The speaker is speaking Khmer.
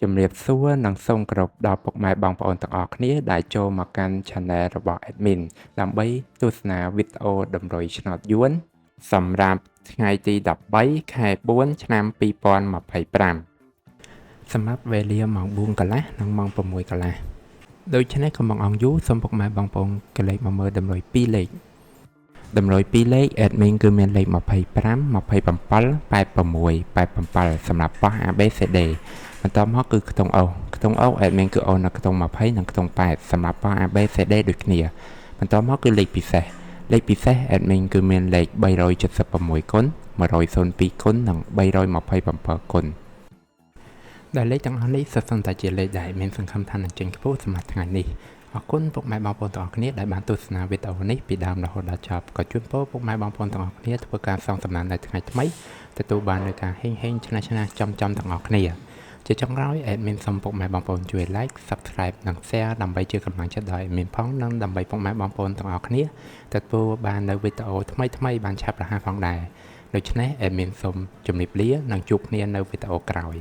ជំរាបសួរនិងសូមគោរពដល់ពុកម៉ែបងប្អូនទាំងអស់គ្នាដែលចូលមកកាន់ Channel របស់ Admin ដើម្បីទស្សនាវីដេអូតម្រុយឆ្នោតយួនសម្រាប់ថ្ងៃទី13ខែ4ឆ្នាំ2025សម្រាប់វេលាម៉ោង4កន្លះនិងម៉ោង6កន្លះដូច្នេះកុំបង្អង់យូរសូមពុកម៉ែបងប្អូនកលេចមកមើលតម្រុយ2លេខតម្រុយ2លេខ Admin គឺមានលេខ25 27 86 87សម្រាប់ប៉ោះ ABCD បន្តមកគឺខ្ទង់អូស Admin គឺអូសនៅខ្ទង់20និងខ្ទង់8សម្រាប់ប៉ោះ ABCD ដូចគ្នាបន្តមកគឺលេខពិសេស Admin គឺមានលេខ376គុណ102គុណនិង327គុណដែលលេខទាំងអស់នេះសុទ្ធសឹងតែជាលេខដែលមានសង្ឃឹមថានឹងចេញខ្ពស់សម្រាប់ថ្ងៃនេះអរគុណពុកម៉ែបងប្អូនទាំងអស់គ្នាដែលបានទស្សនាវីដេអូនេះពីដើមរហូតដល់ចប់ក៏ជូនពរពុកម៉ែបងប្អូនទាំងអស់គ្នាធ្វើការសងសំណាននៅថ្ងៃថ្មីទទួលបាននូវការហេងឆ្នះចំទាំងអស់គ្នាជាចុងក្រោយ Admin សូមពុកម៉ែបងប្អូនជួយ Like Subscribe និង Share ដើម្បីជាកម្លាំងចិត្តដល់ Admin ផងនិងដើម្បីពុកម៉ែបងប្អូនទាំងអស់គ្នាទទួលបាននូវវីដេអូថ្មីបានឆាប់រហ័សផងដែរដូច្នេះ Admin សូមជម្រាបលានិងជួបគ្នានៅវីដេអូក្រោយ